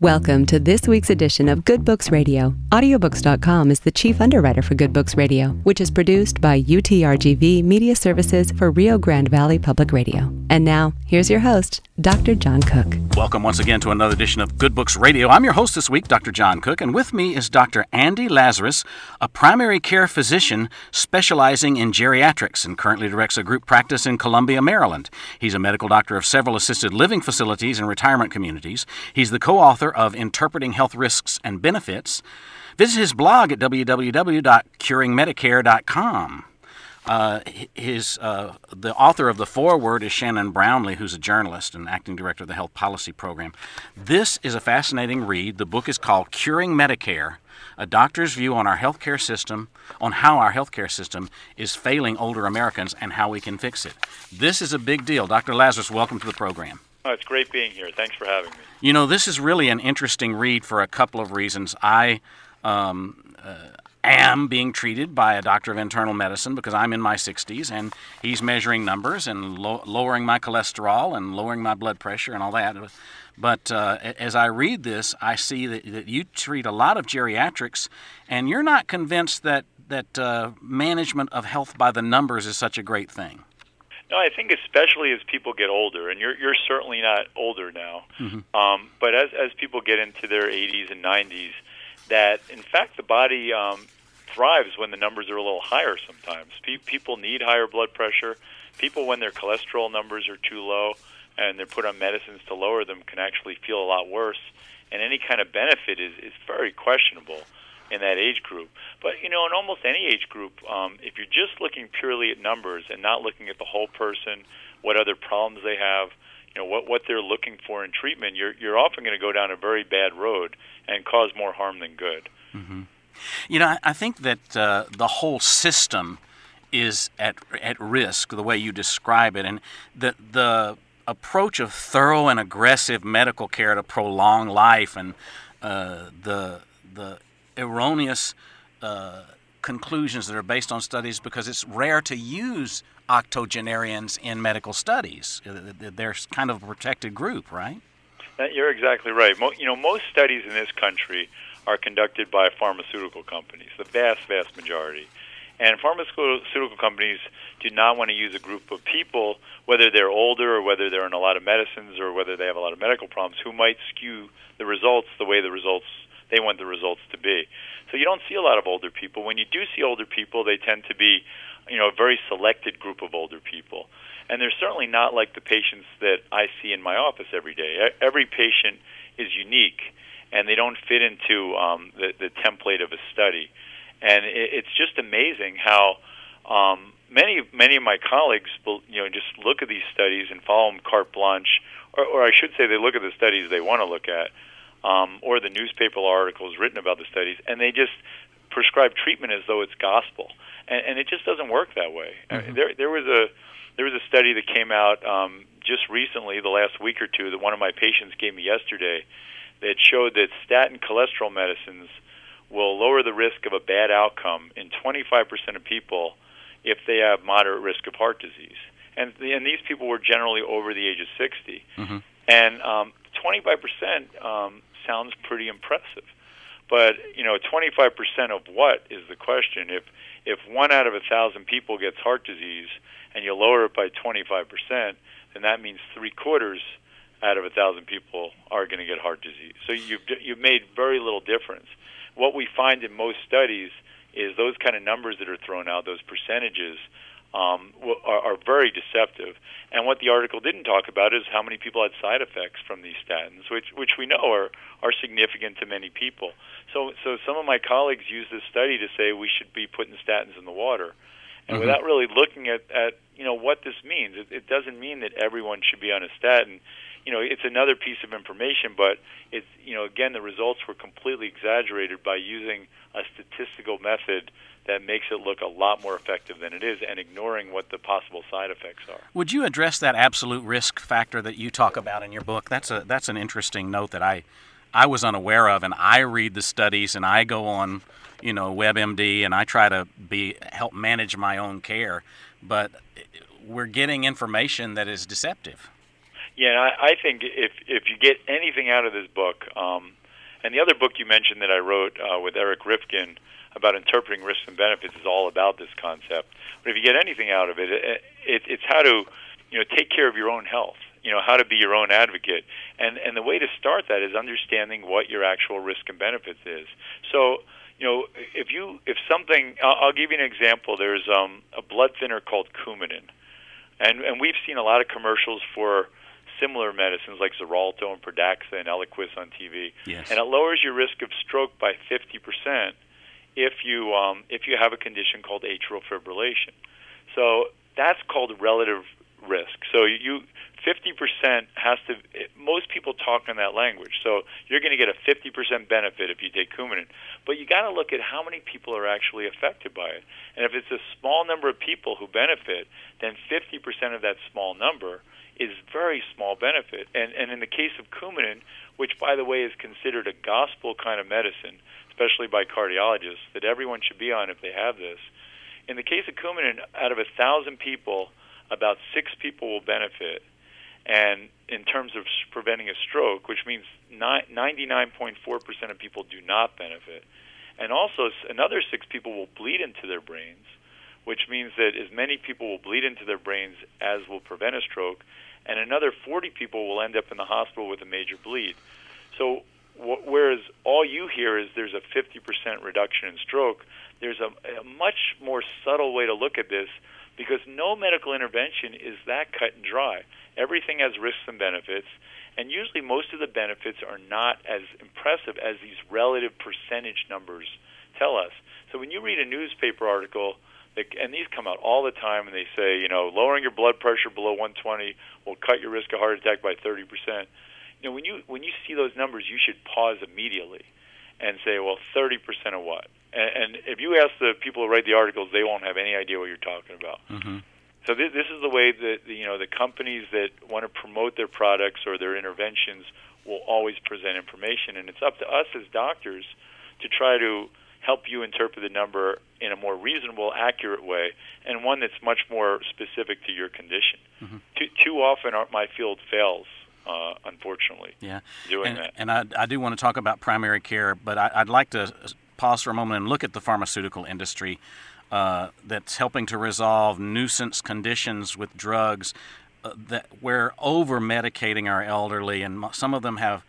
Welcome to this week's edition of Good Books Radio. Audiobooks.com is the chief underwriter for Good Books Radio, which is produced by UTRGV Media Services for Rio Grande Valley Public Radio. And now, here's your host, Dr. John Cook. Welcome once again to another edition of Good Books Radio. I'm your host this week, Dr. John Cook, and with me is Dr. Andy Lazris, a primary care physician specializing in geriatrics and currently directs a group practice in Columbia, Maryland. He's a medical doctor of several assisted living facilities and retirement communities. He's the co-author of Interpreting Health Risks and Benefits. Visit his blog at www.curingmedicare.com. The author of the foreword is Shannon Brownlee, who's a journalist and acting director of the Health Policy Program. This is a fascinating read. The book is called Curing Medicare, a doctor's view on our healthcare system, on how our healthcare system is failing older Americans and how we can fix it. This is a big deal. Dr. Lazris, welcome to the program. Oh, it's great being here. Thanks for having me. You know, this is really an interesting read for a couple of reasons. I am being treated by a doctor of internal medicine because I'm in my 60s, and he's measuring numbers and lowering my cholesterol and lowering my blood pressure and all that. But as I read this, I see that you treat a lot of geriatrics, and you're not convinced that management of health by the numbers is such a great thing. No, I think especially as people get older, and you're certainly not older now, but as people get into their 80s and 90s, that in fact the body thrives when the numbers are a little higher sometimes. People need higher blood pressure. People, when their cholesterol numbers are too low and they're put on medicines to lower them, can actually feel a lot worse, and any kind of benefit is very questionable in that age group. But, you know, in almost any age group, if you're just looking purely at numbers and not looking at the whole person, what other problems they have, you know, what they're looking for in treatment, you're often going to go down a very bad road and cause more harm than good. Mm-hmm. You know, I think that the whole system is at risk, the way you describe it, and the approach of thorough and aggressive medical care to prolong life and the erroneous conclusions that are based on studies, because it's rare to use octogenarians in medical studies. They're kind of a protected group, right? You're exactly right. Most studies in this country are conducted by pharmaceutical companies, the vast majority. And pharmaceutical companies do not want to use a group of people, whether they're older or whether they're on a lot of medicines or whether they have a lot of medical problems, who might skew the results the way they want the results to be. So you don't see a lot of older people. When you do see older people, they tend to be, a very selected group of older people. And they're certainly not like the patients that I see in my office every day. Every patient is unique, and they don't fit into the template of a study. And it's just amazing how many of my colleagues will, just look at these studies and follow them carte blanche, or I should say they look at the studies they want to look at, or the newspaper articles written about the studies, and they just prescribe treatment as though it's gospel, and it just doesn't work that way. Mm-hmm. There was a study that came out just recently, the last week or two, that one of my patients gave me yesterday, that showed that statin cholesterol medicines will lower the risk of a bad outcome in 25% of people if they have moderate risk of heart disease, and these people were generally over the age of 60, mm-hmm. and 25% sounds pretty impressive. But, 25% of what is the question? If 1 out of 1,000 people gets heart disease and you lower it by 25%, then that means 3/4 out of 1,000 people are going to get heart disease. So you've made very little difference. What we find in most studies is those kind of numbers that are thrown out, those percentages, are very deceptive. And what the article didn't talk about is how many people had side effects from these statins, which we know are significant to many people. So some of my colleagues use this study to say we should be putting statins in the water, and mm-hmm. without really looking at what this means. It doesn't mean that everyone should be on a statin. It's another piece of information, but it's again, the results were completely exaggerated by using a statistical method that makes it look a lot more effective than it is, and ignoring what the possible side effects are. Would you address that absolute risk factor that you talk about in your book? That's an interesting note that I was unaware of, and I read the studies, and I go on, WebMD, and I try to help manage my own care, but we're getting information that is deceptive. Yeah, and I think if you get anything out of this book, and the other book you mentioned that I wrote with Eric Rifkin about interpreting risks and benefits is all about this concept. But if you get anything out of it, it's how to take care of your own health. How to be your own advocate, and the way to start that is understanding what your actual risk and benefits is. So if something, I'll give you an example. There's a blood thinner called Coumadin, and we've seen a lot of commercials for similar medicines like Xarelto and Pradaxa and Eliquis on TV. Yes. And it lowers your risk of stroke by 50% if you have a condition called atrial fibrillation. So that's called relative risk. So 50% has to. Most people talk in that language. So you're going to get a 50% benefit if you take Coumadin, but you got to look at how many people are actually affected by it. And if it's a small number of people who benefit, then 50% of that small number is very small benefit. And in the case of Coumadin, which by the way is considered a gospel kind of medicine, especially by cardiologists, that everyone should be on if they have this. In the case of Coumadin, out of 1,000 people, about 6 people will benefit. And in terms of preventing a stroke, which means 99.4% of people do not benefit. And also another 6 people will bleed into their brains, which means that as many people will bleed into their brains as will prevent a stroke, and another 40 people will end up in the hospital with a major bleed. So whereas all you hear is there's a 50% reduction in stroke, there's a much more subtle way to look at this, because no medical intervention is that cut and dry. Everything has risks and benefits, and usually most of the benefits are not as impressive as these relative percentage numbers tell us. So when you read a newspaper article, and these come out all the time, and they say, lowering your blood pressure below 120 will cut your risk of heart attack by 30%. When you see those numbers, you should pause immediately and say, well, 30% of what? And if you ask the people who write the articles, they won't have any idea what you're talking about. Mm-hmm. So this is the way that the companies that want to promote their products or their interventions will always present information, and it's up to us as doctors to try to help you interpret the number in a more reasonable, accurate way, and one that's much more specific to your condition. Mm-hmm. Too often my field fails, unfortunately, doing that. And I do want to talk about primary care, but I'd like to pause for a moment and look at the pharmaceutical industry that's helping to resolve nuisance conditions with drugs that we're over-medicating our elderly, and some of them have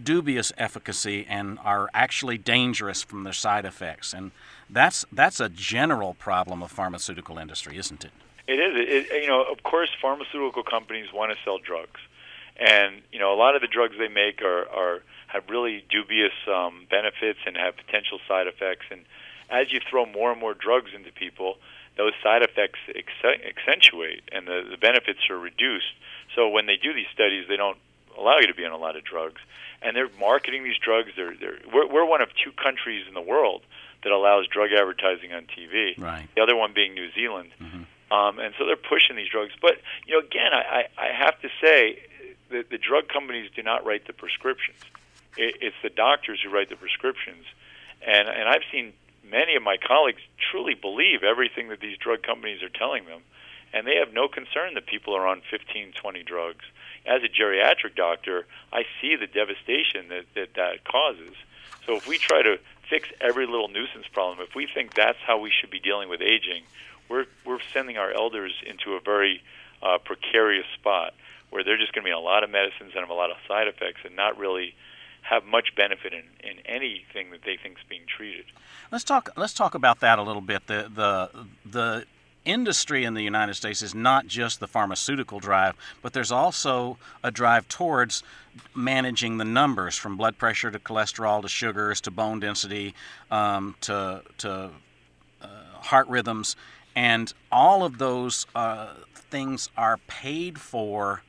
dubious efficacy and are actually dangerous from their side effects. And that's a general problem of pharmaceutical industry, isn't it? It is. Of course, pharmaceutical companies want to sell drugs. And, a lot of the drugs they make have really dubious benefits and have potential side effects. And as you throw more and more drugs into people, those side effects accentuate and the benefits are reduced. So when they do these studies, they don't allow you to be on a lot of drugs. And they're marketing these drugs. We're one of 2 countries in the world that allows drug advertising on TV. Right. The other one being New Zealand. Mm-hmm. And so they're pushing these drugs. But, again, I have to say that the drug companies do not write the prescriptions. It's the doctors who write the prescriptions. And I've seen many of my colleagues truly believe everything that these drug companies are telling them. And they have no concern that people are on 15, 20 drugs. As a geriatric doctor, I see the devastation that causes. So if we try to fix every little nuisance problem, if we think that's how we should be dealing with aging, we're sending our elders into a very precarious spot where they're just going to be on a lot of medicines and have a lot of side effects and not really have much benefit in anything that they think is being treated. Let's talk about that a little bit. The industry in the United States is not just the pharmaceutical drive, but there's also a drive towards managing the numbers, from blood pressure to cholesterol to sugars to bone density to heart rhythms, and all of those things are paid for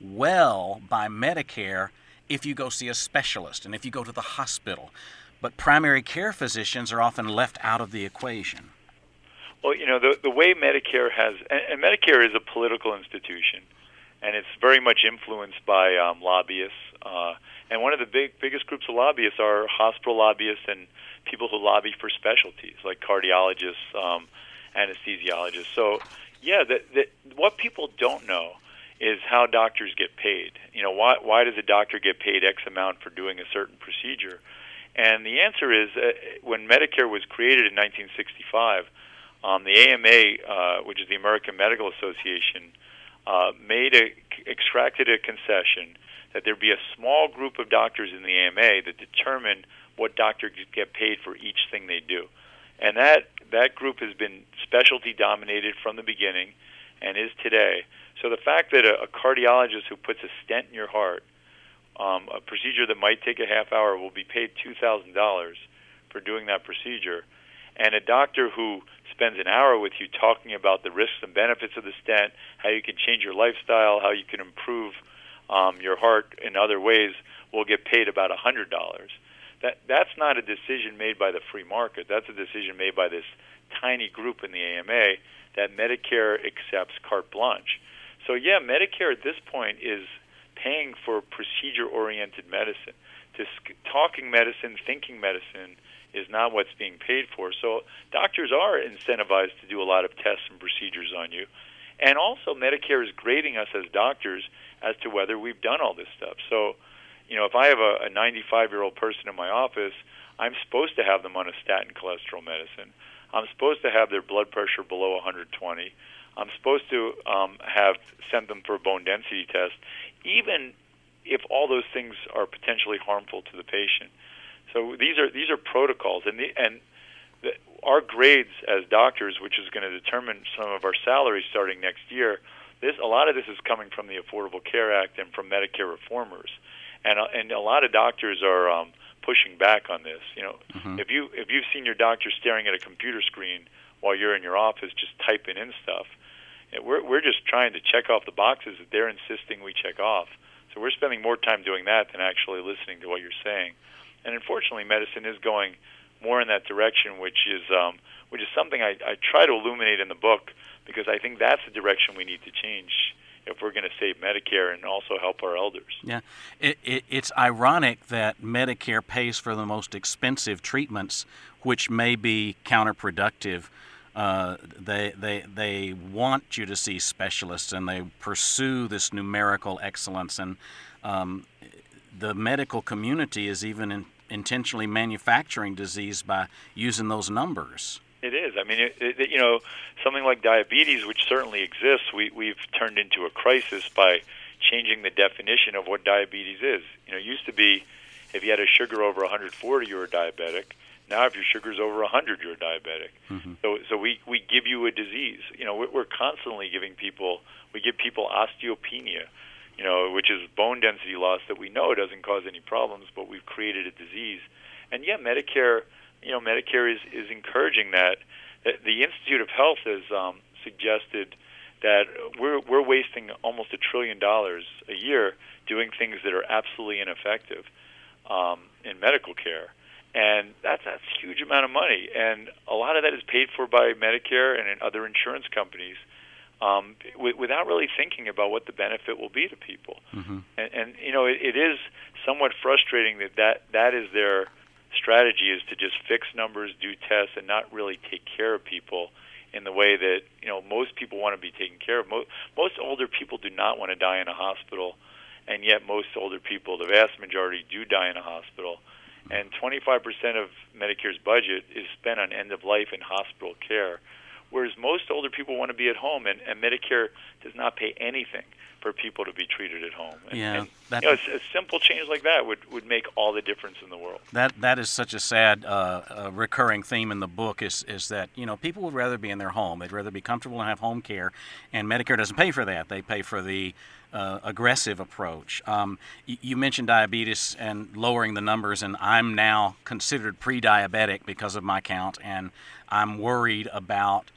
well by Medicare if you go see a specialist and if you go to the hospital. But primary care physicians are often left out of the equation. Well, the way Medicare has, and Medicare is a political institution, and it's very much influenced by lobbyists. And one of the biggest groups of lobbyists are hospital lobbyists and people who lobby for specialties like cardiologists, anesthesiologists. So, what people don't know is how doctors get paid. Why does a doctor get paid X amount for doing a certain procedure? And the answer is, when Medicare was created in 1965, the AMA, which is the American Medical Association, extracted a concession that there be a small group of doctors in the AMA that determine what doctors get paid for each thing they do. And that group has been specialty dominated from the beginning and is today. So the fact that a cardiologist who puts a stent in your heart, a procedure that might take a half hour, will be paid $2,000 for doing that procedure, and a doctor who spends an hour with you talking about the risks and benefits of the stent, how you can change your lifestyle, how you can improve your heart in other ways, will get paid about $100. That's not a decision made by the free market. That's a decision made by this tiny group in the AMA that Medicare accepts carte blanche. So yeah, Medicare at this point is paying for procedure-oriented medicine. Talking medicine, thinking medicine is not what's being paid for. So doctors are incentivized to do a lot of tests and procedures on you. And also Medicare is grading us as doctors as to whether we've done all this stuff. So, if I have a 95-year-old person in my office, I'm supposed to have them on a statin cholesterol medicine. I'm supposed to have their blood pressure below 120. I'm supposed to send them for a bone density test, even if all those things are potentially harmful to the patient. So these are protocols, and our grades as doctors, which is going to determine some of our salaries starting next year. A lot of this is coming from the Affordable Care Act and from Medicare reformers, and a lot of doctors are pushing back on this. If you've seen your doctor staring at a computer screen while you're in your office just typing in stuff, we're just trying to check off the boxes that they're insisting we check off. So we're spending more time doing that than actually listening to what you're saying. And unfortunately, medicine is going more in that direction, which is something I try to illuminate in the book, because I think that's the direction we need to change if we're going to save Medicare and also help our elders. Yeah, it's ironic that Medicare pays for the most expensive treatments, which may be counterproductive. They want you to see specialists, and they pursue this numerical excellence, and the medical community is even intentionally manufacturing disease by using those numbers. It is. I mean, something like diabetes, which certainly exists, we've turned into a crisis by changing the definition of what diabetes is. It used to be if you had a sugar over 140, you were diabetic. Now, if your sugar's over 100, you're diabetic. Mm-hmm. So we give you a disease. We're constantly giving people osteopenia, which is bone density loss that we know doesn't cause any problems, but we've created a disease. And yeah, Medicare is encouraging that. The Institute of Health has suggested that we're wasting almost $1 trillion a year doing things that are absolutely ineffective in medical care. And that's a huge amount of money. And a lot of that is paid for by Medicare and other insurance companies without really thinking about what the benefit will be to people. Mm-hmm. And it is somewhat frustrating that is their strategy, is to just fix numbers, do tests, and not really take care of people in the way that most people want to be taken care of. Most older people do not want to die in a hospital, and yet most older people, the vast majority, do die in a hospital. And 25% of Medicare's budget is spent on end-of-life and hospital care, whereas most older people want to be at home, and Medicare does not pay anything for people to be treated at home. And a simple change like that would make all the difference in the world. That is such a sad recurring theme in the book is that people would rather be in their home. They'd rather be comfortable and have home care, and Medicare doesn't pay for that. They pay for the aggressive approach. You mentioned diabetes and lowering the numbers, and I'm now considered pre-diabetic because of my count, and I'm worried about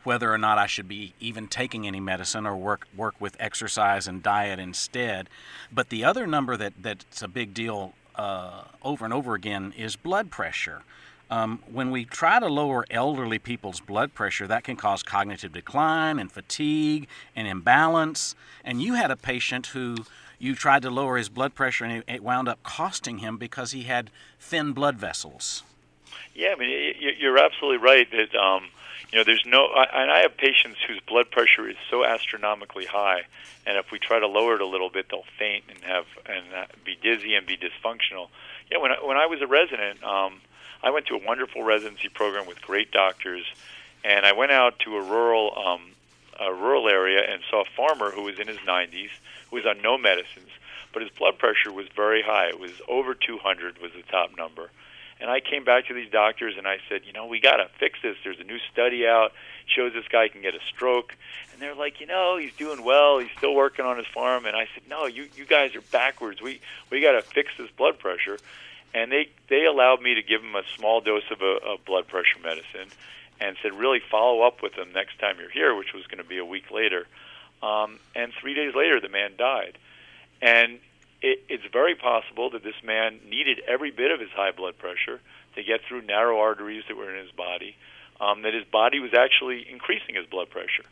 whether or not I should be even taking any medicine or work with exercise and diet instead. But the other number that's a big deal over and over again is blood pressure. When we try to lower elderly people's blood pressure, that can cause cognitive decline and fatigue and imbalance. And you had a patient who you tried to lower his blood pressure, and it wound up costing him because he had thin blood vessels. Yeah, I mean, you're absolutely right that There's no, and I have patients whose blood pressure is so astronomically high, and if we try to lower it a little bit, they'll faint and be dizzy and be dysfunctional. When I was a resident, I went to a wonderful residency program with great doctors, and I went out to a rural area and saw a farmer who was in his 90s, who was on no medicines, but his blood pressure was very high. It was over 200 was the top number. And I came back to these doctors and I said, we got to fix this. There's a new study out, shows this guy can get a stroke. And they're like, he's doing well. He's still working on his farm. And I said, no, you guys are backwards. We got to fix this blood pressure. And they allowed me to give him a small dose of a blood pressure medicine and said, really follow up with him next time you're here, which was going to be a week later. And 3 days later, the man died. And it's very possible that this man needed every bit of his high blood pressure to get through narrow arteries that were in his body, that his body was actually increasing his blood pressure.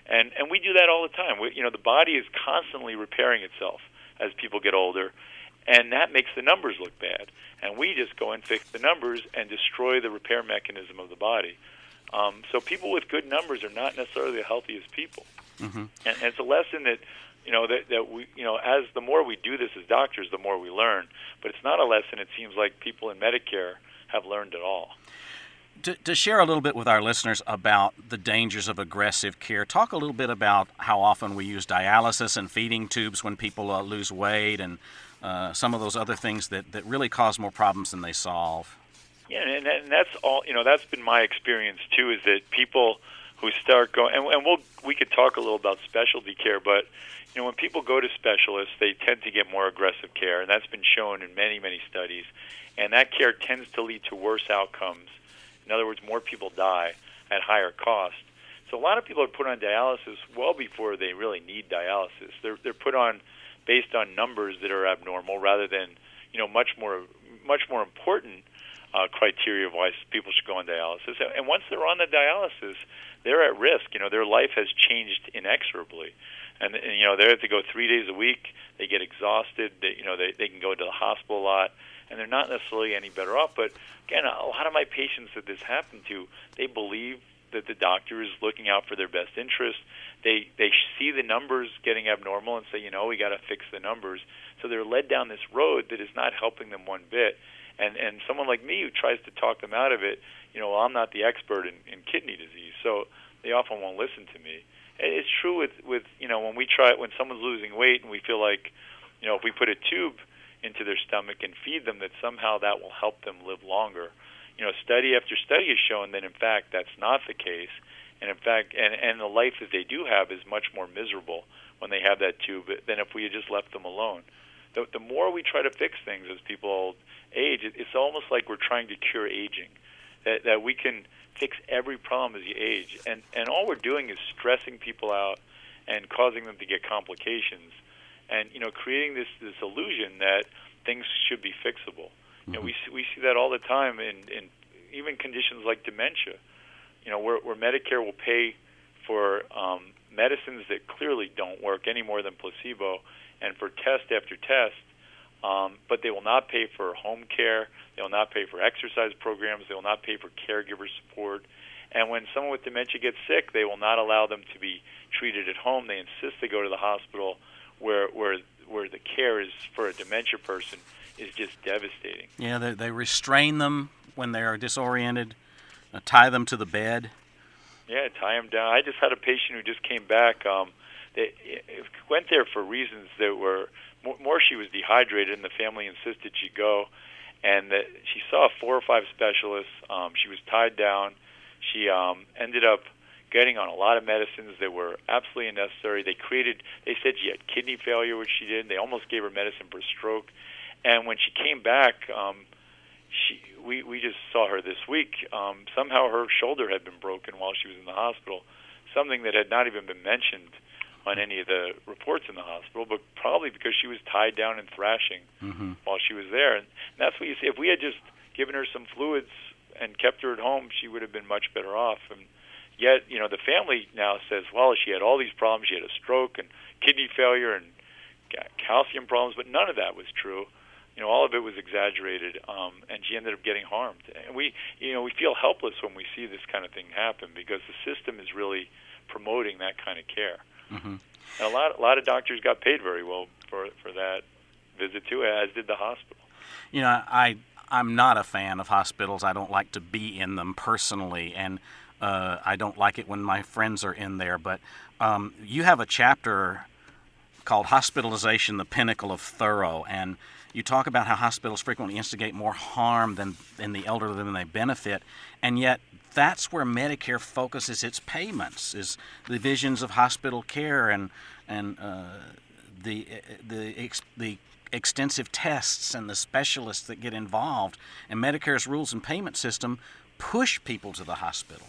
And we do that all the time. The body is constantly repairing itself as people get older, and that makes the numbers look bad. And we just go and fix the numbers and destroy the repair mechanism of the body. So people with good numbers are not necessarily the healthiest people. Mm-hmm. And it's a lesson that that we, as the more we do this as doctors, the more we learn. But it's not a lesson it seems like people in Medicare have learned at all. To share a little bit with our listeners about the dangers of aggressive care, talk a little bit about how often we use dialysis and feeding tubes when people lose weight and some of those other things that really cause more problems than they solve. Yeah, and that's all. That's been my experience too. Is that people who start going, and we could talk a little about specialty care, but when people go to specialists, they tend to get more aggressive care, and that's been shown in many, many studies. And that care tends to lead to worse outcomes. In other words, more people die at higher cost. So a lot of people are put on dialysis well before they really need dialysis. They're put on based on numbers that are abnormal, rather than much more important criteria of why people should go on dialysis. And once they're on the dialysis, they're at risk. Their life has changed inexorably. And they have to go 3 days a week. They get exhausted. They can go to the hospital a lot, and they're not necessarily any better off. But again, a lot of my patients that this happened to, they believe that the doctor is looking out for their best interest. They see the numbers getting abnormal and say, we got to fix the numbers. So they're led down this road that is not helping them one bit. And someone like me who tries to talk them out of it, I'm not the expert in kidney disease, so they often won't listen to me. It's true with when someone's losing weight and we feel like, if we put a tube into their stomach and feed them, that somehow that will help them live longer. Study after study has shown that in fact that's not the case, and in fact, and the life that they do have is much more miserable when they have that tube than if we had just left them alone. The more we try to fix things as people age, it's almost like we're trying to cure aging, that we can fix every problem as you age, and all we're doing is stressing people out and causing them to get complications, and creating this illusion that things should be fixable. Mm-hmm. We see that all the time in even conditions like dementia, where Medicare will pay for medicines that clearly don't work any more than placebo, and for test after test, but they will not pay for home care. They will not pay for exercise programs. They will not pay for caregiver support. And when someone with dementia gets sick, they will not allow them to be treated at home. They insist they go to the hospital, where the care is for a dementia person is just devastating. Yeah, they restrain them when they are disoriented, tie them to the bed. Yeah, tie them down. I just had a patient who just came back. They went there for reasons that were more she was dehydrated, and the family insisted she go. And that she saw 4 or 5 specialists. She was tied down. She ended up getting on a lot of medicines that were absolutely unnecessary. They said she had kidney failure, which she did. They almost gave her medicine for stroke. And when she came back, we just saw her this week. Somehow her shoulder had been broken while she was in the hospital, something that had not even been mentioned on any of the reports in the hospital, but probably because she was tied down and thrashing while she was there. And that's what you see. If we had just given her some fluids and kept her at home, she would have been much better off. And yet, the family now says, well, she had all these problems. She had a stroke and kidney failure and calcium problems, but none of that was true. all of it was exaggerated, and she ended up getting harmed. And we feel helpless when we see this kind of thing happen because the system is really promoting that kind of care. Mm-hmm. And a lot of doctors got paid very well for that visit too, as did the hospital. I'm not a fan of hospitals. I don't like to be in them personally, and I don't like it when my friends are in there. But you have a chapter called Hospitalization, the Pinnacle of Thorough, and you talk about how hospitals frequently instigate more harm than the elderly than they benefit, and yet that's where Medicare focuses its payments, is the visions of hospital care and the extensive tests and the specialists that get involved. And Medicare's rules and payment system push people to the hospital.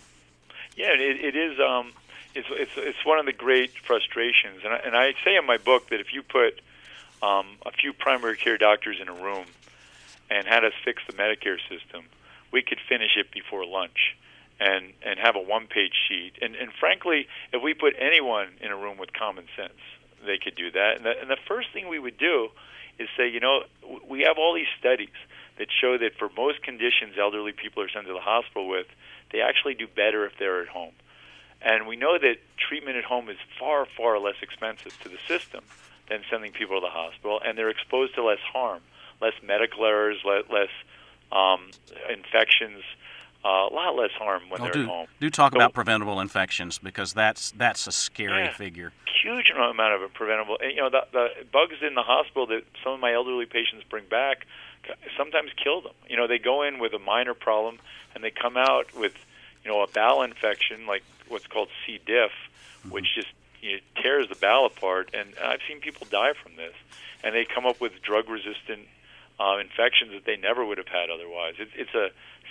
Yeah, it is. It's one of the great frustrations, and I say in my book that if you put a few primary care doctors in a room and had us fix the Medicare system, we could finish it before lunch and have a one-page sheet. And frankly, if we put anyone in a room with common sense, they could do that. And the first thing we would do is say, we have all these studies that show that for most conditions elderly people are sent to the hospital with, they actually do better if they're at home. And we know that treatment at home is far, far less expensive to the system than sending people to the hospital, and they're exposed to less harm, less medical errors, less infections, a lot less harm when they're at home. Do talk about preventable infections, because that's a scary figure. Huge amount of preventable. And, the bugs in the hospital that some of my elderly patients bring back sometimes kill them. They go in with a minor problem, and they come out with, a bowel infection like what's called C. diff, which just tears the bowel apart. And I've seen people die from this, and they come up with drug-resistant infections that they never would have had otherwise. It's a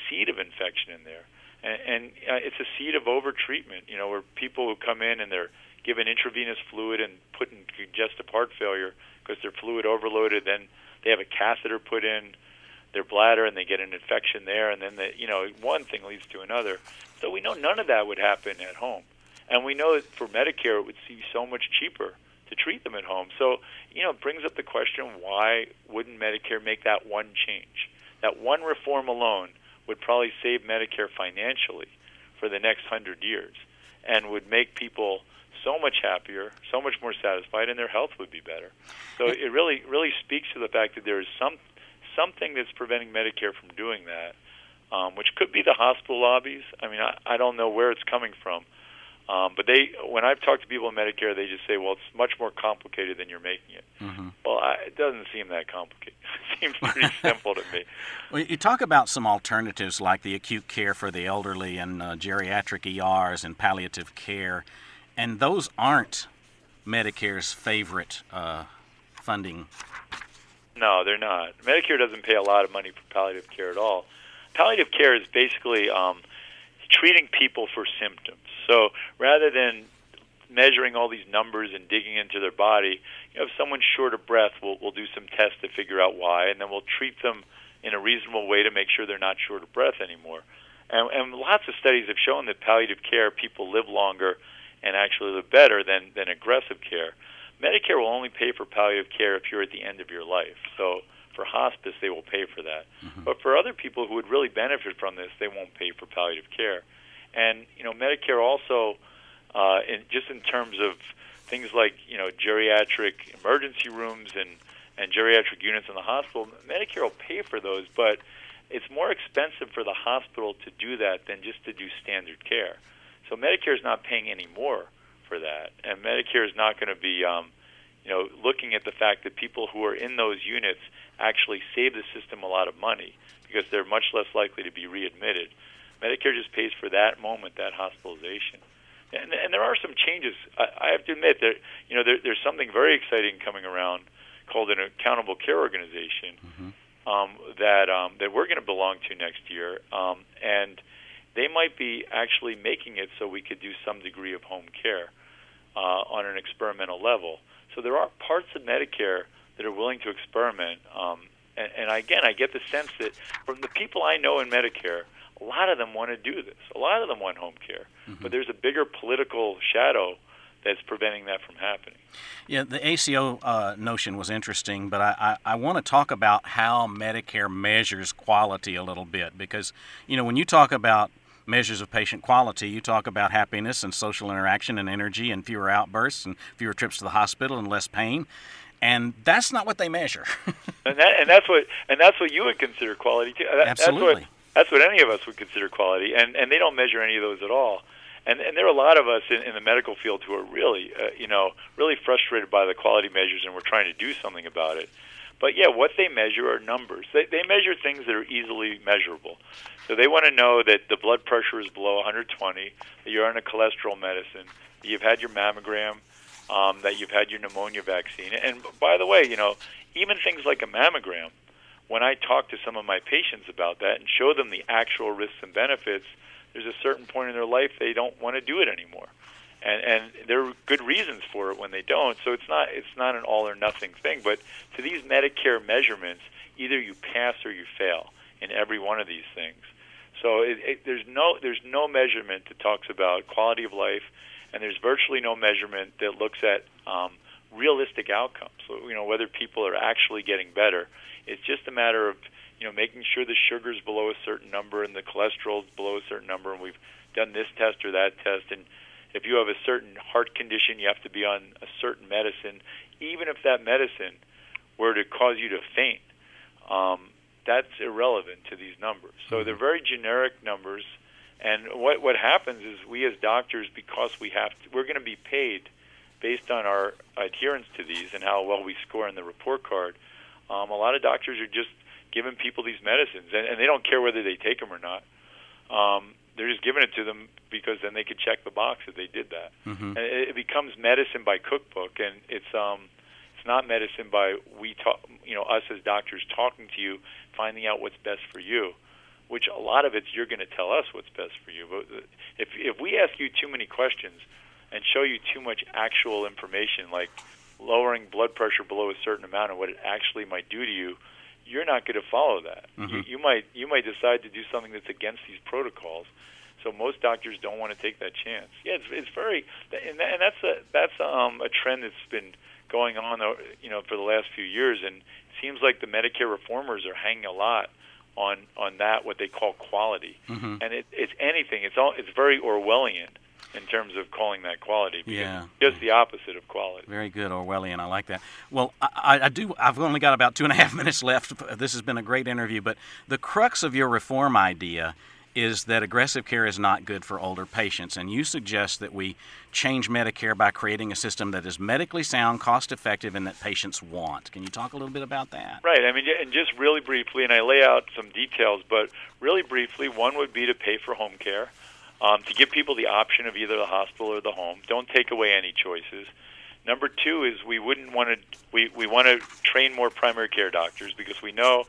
seed of infection in there, and it's a seed of over-treatment, where people who come in and they're given intravenous fluid and put in congestive heart failure because they're fluid overloaded, then they have a catheter put in their bladder and they get an infection there, and then one thing leads to another. So we know none of that would happen at home, and we know that for Medicare it would be so much cheaper to treat them at home. So, it brings up the question, why wouldn't Medicare make that one change? That one reform alone would probably save Medicare financially for the next 100 years and would make people so much happier, so much more satisfied, and their health would be better. So it really speaks to the fact that there is something that's preventing Medicare from doing that, which could be the hospital lobbies. I mean, I don't know where it's coming from. But when I've talked to people in Medicare, they just say, well, it's much more complicated than you're making it. Mm-hmm. Well, it doesn't seem that complicated. It seems pretty simple to me. Well, you talk about some alternatives like the acute care for the elderly and geriatric ERs and palliative care, and those aren't Medicare's favorite funding. No, they're not. Medicare doesn't pay a lot of money for palliative care at all. Palliative care is basically treating people for symptoms. So rather than measuring all these numbers and digging into their body, if someone's short of breath, we'll do some tests to figure out why, and then we'll treat them in a reasonable way to make sure they're not short of breath anymore. And lots of studies have shown that palliative care, people live longer and actually live better than aggressive care. Medicare will only pay for palliative care if you're at the end of your life. So for hospice, they will pay for that. Mm-hmm. But for other people who would really benefit from this, they won't pay for palliative care. And, Medicare also, in terms of things like, geriatric emergency rooms and geriatric units in the hospital, Medicare will pay for those, but it's more expensive for the hospital to do that than just to do standard care. So Medicare is not paying any more for that, and Medicare is not going to be, looking at the fact that people who are in those units actually save the system a lot of money because they're much less likely to be readmitted. Medicare just pays for that moment, that hospitalization. And there are some changes. I have to admit that there's something very exciting coming around called an accountable care organization that we're going to belong to next year, and they might be actually making it so we could do some degree of home care on an experimental level. So there are parts of Medicare that are willing to experiment. And again, I get the sense that from the people I know in Medicare, a lot of them want to do this. A lot of them want home care. Mm-hmm. But there's a bigger political shadow that's preventing that from happening. Yeah, the ACO notion was interesting, but I want to talk about how Medicare measures quality a little bit, because, when you talk about measures of patient quality, you talk about happiness and social interaction and energy and fewer outbursts and fewer trips to the hospital and less pain, and that's not what they measure. and that's what you would consider quality too. Absolutely. That's what any of us would consider quality, and they don't measure any of those at all. And there are a lot of us in the medical field who are really, really frustrated by the quality measures, and we're trying to do something about it. But yeah, what they measure are numbers. They measure things that are easily measurable. So they want to know that the blood pressure is below 120, that you're on a cholesterol medicine, that you've had your mammogram, that you've had your pneumonia vaccine. And by the way, even things like a mammogram, when I talk to some of my patients about that and show them the actual risks and benefits, there's a certain point in their life they don't want to do it anymore. And there are good reasons for it when they don't. So it's not an all or nothing thing. But to these Medicare measurements, either you pass or you fail in every one of these things. So there's no measurement that talks about quality of life, and there's virtually no measurement that looks at realistic outcomes. So whether people are actually getting better. It's just a matter of making sure the sugar's below a certain number and the cholesterol's below a certain number, and we've done this test or that test. And if you have a certain heart condition, you have to be on a certain medicine. Even if that medicine were to cause you to faint, that's irrelevant to these numbers. So they're very generic numbers. And what happens is we as doctors, because we're going to be paid based on our adherence to these and how well we score on the report card. A lot of doctors are just giving people these medicines, and they don't care whether they take them or not. They're just giving it to them because then they could check the box that they did that. And it becomes medicine by cookbook, and it's not medicine by us as doctors talking to you, finding out what's best for you, which a lot of it's you're going to tell us what's best for you. But if we ask you too many questions and show you too much actual information, like lowering blood pressure below a certain amount and what it actually might do to you, you're not going to follow that. You might decide to do something that's against these protocols. So most doctors don't want to take that chance. Yeah, it's very, and that's a trend that's been going on, for the last few years, and it seems like the Medicare reformers are hanging a lot on that, what they call quality, and it's anything. It's very Orwellian in terms of calling that quality. Yeah. Just the opposite of quality. Very good, Orwellian. I like that. Well, I've only got about 2.5 minutes left. This has been a great interview, but the crux of your reform idea is that aggressive care is not good for older patients, and you suggest that we change Medicare by creating a system that is medically sound, cost-effective, and that patients want. Can you talk a little bit about that? Right. I mean, and just really briefly, and I lay out some details, but really briefly, one would be to pay for home care. To give people the option of either the hospital or the home. Don't take away any choices. Number two is we want to train more primary care doctors, because we know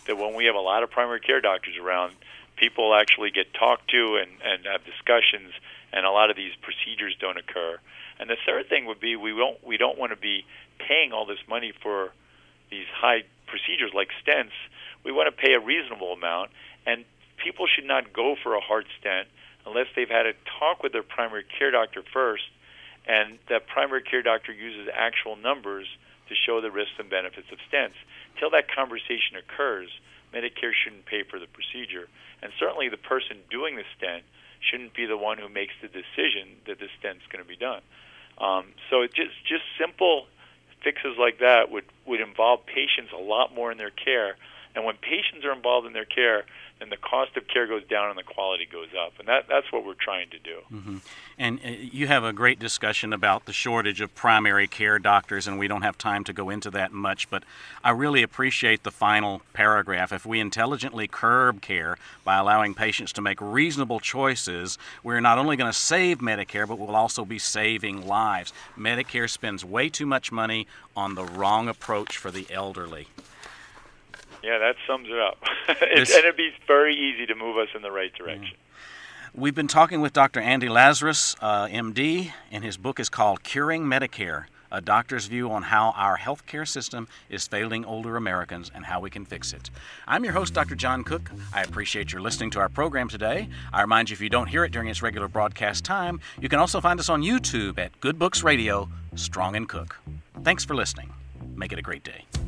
that when we have a lot of primary care doctors around, people actually get talked to and have discussions, and a lot of these procedures don't occur. And the third thing would be we don't want to be paying all this money for these high procedures like stents. We want to pay a reasonable amount, and people should not go for a heart stent unless they've had a talk with their primary care doctor first, and that primary care doctor uses actual numbers to show the risks and benefits of stents. Till that conversation occurs, Medicare shouldn't pay for the procedure. And certainly the person doing the stent shouldn't be the one who makes the decision that the stent's going to be done. So it just simple fixes like that would involve patients a lot more in their care. And when patients are involved in their care, then the cost of care goes down and the quality goes up. And that's what we're trying to do. And you have a great discussion about the shortage of primary care doctors, and we don't have time to go into that much, but I really appreciate the final paragraph. If we intelligently curb care by allowing patients to make reasonable choices, we're not only going to save Medicare, but we'll also be saving lives. Medicare spends way too much money on the wrong approach for the elderly. Yeah, that sums it up. And it'd be very easy to move us in the right direction. We've been talking with Dr. Andy Lazris, MD, and his book is called Curing Medicare, a doctor's view on how our healthcare system is failing older Americans and how we can fix it. I'm your host, Dr. John Cook. I appreciate your listening to our program today. I remind you, if you don't hear it during its regular broadcast time, you can also find us on YouTube at Good Books Radio, Strong and Cook. Thanks for listening. Make it a great day.